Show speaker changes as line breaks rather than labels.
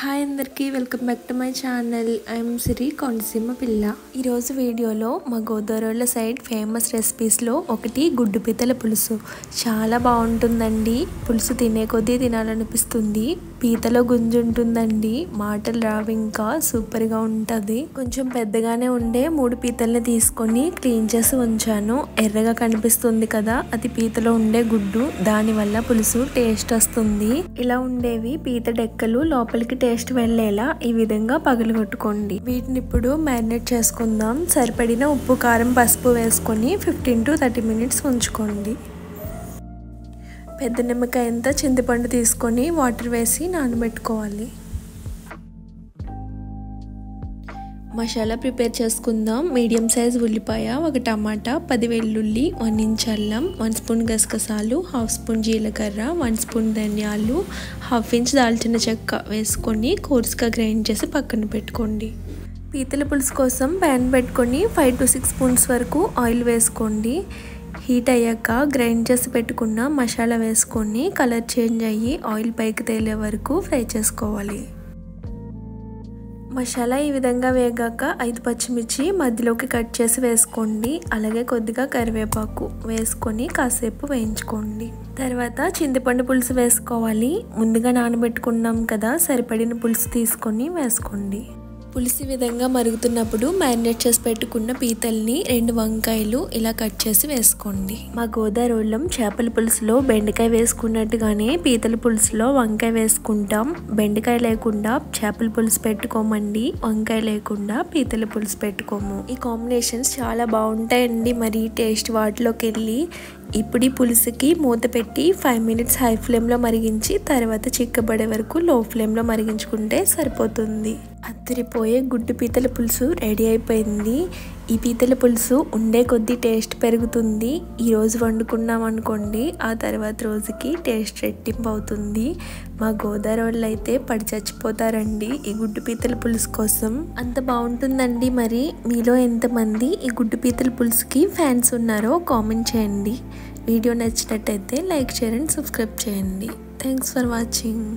Hi అందరికీ welcome back to my channel. I'm Siri Kondaseema పిల్ల. ఈరోజు వీడియోలో మా గోదావరిలో సైడ్ ఫేమస్ రెసిపీస్లో ఒకటి గుడ్డు పీతల పులుసు. చాలా బాగుంటుందండి. పులుసు తినే కొద్దీ తినాలనిపిస్తుంది. పీతలో గుంజు ఉంటుందండి, మాటలు రావు, ఇంకా సూపర్గా ఉంటుంది. కొంచెం పెద్దగానే ఉండే 3 పీతల్ని తీసుకొని క్లీన్ చేసి ఉంచాను. ఎర్రగా కనిపిస్తుంది కదా, అది పీతలో ఉండే గుడ్డు. దానివల్ల పులుసు టేస్ట్ వస్తుంది. ఇలా ఉండేవి పీత డెక్కలు లోపలికి టేస్ట్ వెళ్ళేలా ఈ విధంగా పగలగొట్టుకోండి. వీటిని ఇప్పుడు మ్యారినేట్ చేసుకుందాం. సరిపడిన ఉప్పు, కారం, పసుపు వేసుకొని 15 to 30 minutes ఉంచుకోండి. పెద్ద నిమ్మకాయ అంతా చింతపండు తీసుకొని వాటర్ వేసి నానబెట్టుకోవాలి. మసాలా ప్రిపేర్ చేసుకుందాం. మీడియం సైజ్ ఉల్లిపాయ, 1 టమాటా, 10 వెల్లుల్లి, 1 ఇంచ్ అల్లం, 1 స్పూన్ గసగసాలు, 1/2 స్పూన్ జీలకర్ర, 1 స్పూన్ ధనియాలు, 1/2 ఇంచ్ దాల్చిన చెక్క వేసుకొని కోర్సుగా గ్రైండ్ చేసి పక్కన పెట్టుకోండి. పీతల పులుసు కోసం ప్యాన్ పెట్టుకొని 5 to 6 స్పూన్స్ వరకు ఆయిల్ వేసుకోండి. హీట్ అయ్యాక గ్రైండ్ చేసి పెట్టుకున్న మసాలా వేసుకొని కలర్ చేంజ్ అయ్యి ఆయిల్ పైకి తేలే వరకు ఫ్రై చేసుకోవాలి. మసాలా ఈ విధంగా వేగాక 5 పచ్చిమిర్చి మధ్యలోకి కట్ చేసి వేసుకోండి. అలాగే కొద్దిగా కరివేపాకు వేసుకొని కాసేపు వేయించుకోండి. తర్వాత చింతపండు పులుసు వేసుకోవాలి. ముందుగా నానబెట్టుకున్నాం కదా, సరిపడిన పులుసు తీసుకొని వేసుకోండి. పులుసు ఈ విధంగా మరుగుతున్నప్పుడు మ్యారినేట్ చేసి పెట్టుకున్న పీతల్ని 2 వంకాయలు ఇలా కట్ చేసి వేసుకోండి. మా గోదావరిలో చేపల పులుసులో బెండకాయ వేసుకున్నట్టుగానే పీతల పులుసులో వంకాయ వేసుకుంటాం. బెండకాయ లేకుండా చేపల పులుసు పెట్టుకోమండి, వంకాయ లేకుండా పీతల పులుసు పెట్టుకోము. ఈ కాంబినేషన్స్ చాలా బాగుంటాయండి. మరి టేస్ట్ వాటిలోకి వెళ్ళి ఇప్పుడు ఈ పులుసుకి మూత పెట్టి 5 minutes హై ఫ్లేమ్లో మరిగించి తర్వాత చిక్కబడే వరకు లో ఫ్లేమ్లో మరిగించుకుంటే సరిపోతుంది. అదిరిపోయే గుడ్డు పీతల పులుసు రెడీ అయిపోయింది. ఈ పీతల పులుసు ఉండే కొద్దీ టేస్ట్ పెరుగుతుంది. ఈరోజు వండుకున్నాం అనుకోండి, ఆ తర్వాత రోజుకి టేస్ట్ రెట్టింపు అవుతుంది. మా గోదావరిలో అయితే పడి చచ్చిపోతారండి ఈ గుడ్డు పీతల పులుసు కోసం. అంత బాగుంటుందండి. మరి మీలో ఎంతమంది ఈ గుడ్డు పీతల పులుసుకి ఫ్యాన్స్ ఉన్నారో కామెంట్ చేయండి. వీడియో నచ్చినట్టయితే లైక్, షేర్ అండ్ సబ్స్క్రైబ్ చేయండి. Thanks for watching.